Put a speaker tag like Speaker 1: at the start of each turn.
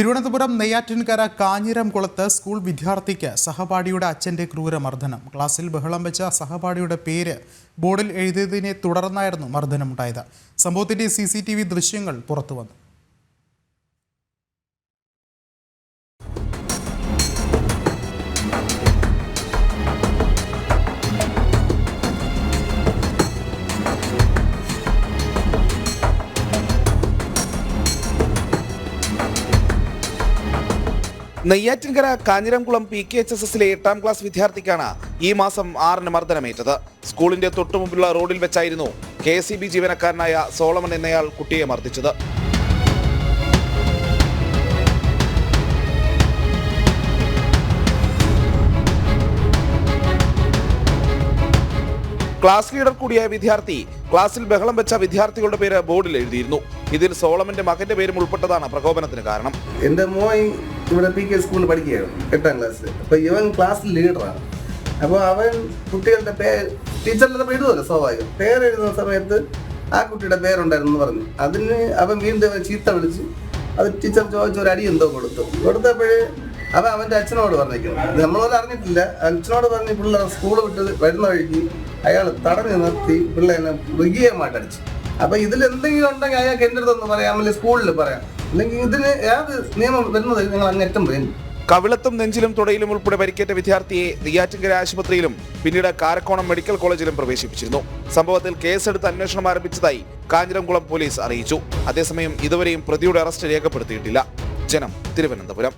Speaker 1: Thiruvananthapuram Neyyattinkara കാഞ്ഞിരംകുളത്ത് school വിദ്യാർത്ഥിക്ക് സഹപാഠിയുടെ അച്ഛന്റെ ക്രൂരമർദ്ദനം. ക്ലാസ്സിൽ ബഹളം വെച്ച സഹപാഠിയുടെ പേര് ബോർഡിൽ എഴുതിയതിനെ തുടർന്നായിരുന്നു മർദ്ദനമുണ്ടായത്. സംഭവത്തിന്റെ CCTV ദൃശ്യങ്ങൾ പുറത്തുവന്നു.
Speaker 2: നെയ്യാറ്റിൻകര കാഞ്ഞിരംകുളം PKHSS-ലെ 8ാം ക്ലാസ് വിദ്യാർത്ഥിക്കാണ് ഈ മാസം 6-ന് മർദ്ദനമേറ്റത്. സ്കൂളിന്റെ തൊട്ടുമുമ്പുള്ള റോഡിൽ വെച്ചായിരുന്നു KSEB ജീവനക്കാരനായ സോളമൻ എന്നയാൾ കുട്ടിയെ മർദ്ദിച്ചത്. ക്ലാസ് ലീഡർ കൂടിയായ വിദ്യാർത്ഥി ക്ലാസ്സിൽ ബഹളം വെച്ച വിദ്യാർത്ഥികളുടെ പേര് ബോർഡിൽ എഴുതിയിരുന്നു. ഇതിൽ സോളമന്റെ മകന്റെ പേരും ഉൾപ്പെട്ടതാണ് പ്രകോപനത്തിന് കാരണം.
Speaker 3: എന്റെ മോൻ ഇവിടെ PK സ്കൂളിൽ പഠിക്കുകയാണ് 8ാം ക്ലാസ്സിൽ. അപ്പൊ ഇവൻ ക്ലാസ്സിൽ ലീഡറാണ്. അപ്പോൾ അവൻ കുട്ടികളുടെ പേര് ടീച്ചറിന്റെ എഴുതുമല്ലോ, സ്വാഭാവികം. പേരെഴുതുന്ന സമയത്ത് ആ കുട്ടിയുടെ പേരുണ്ടായിരുന്നു പറഞ്ഞു. അതിന് അവൻ വീണ്ടും ചീത്ത വിളിച്ച് അത് ടീച്ചർ ചോദിച്ച ഒരു അടി എന്തോ കൊടുത്തപ്പോഴേ അവൻ്റെ അച്ഛനോട് പറഞ്ഞിരിക്കുന്നു. നമ്മളോട് അറിഞ്ഞിട്ടില്ല. അച്ഛനോട് പറഞ്ഞ് പിള്ളേർ സ്കൂൾ വിട്ട് വരുന്ന വഴിക്ക് അയാൾ തടഞ്ഞു നിർത്തി പിള്ളേനെ മൃഗീയമായിട്ട് അടിച്ചു. അപ്പൊ ഇതിൽ എന്തെങ്കിലും ഉണ്ടെങ്കിൽ അയാൾക്ക് എൻ്റെ അടുത്തൊന്ന് പറയാം, അല്ലെങ്കിൽ സ്കൂളിൽ പറയാം, അല്ലെങ്കിൽ ഇതിന് ഏത് നിയമം വരുന്നത് നിങ്ങൾ അങ്ങേറ്റം പറയും.
Speaker 2: കവിളത്തും നെഞ്ചിലും തുടയിലും ഉൾപ്പെടെ പരിക്കേറ്റ വിദ്യാർത്ഥിയെ നെയ്യാറ്റിൻകര ആശുപത്രിയിലും പിന്നീട് കാരക്കോണം മെഡിക്കൽ കോളേജിലും പ്രവേശിപ്പിച്ചിരുന്നു. സംഭവത്തിൽ കേസെടുത്ത് അന്വേഷണം ആരംഭിച്ചതായി കാഞ്ഞിരംകുളം പോലീസ് അറിയിച്ചു. അതേസമയം ഇതുവരെയും പ്രതിയുടെ അറസ്റ്റ് രേഖപ്പെടുത്തിയിട്ടില്ല. ജനം, തിരുവനന്തപുരം.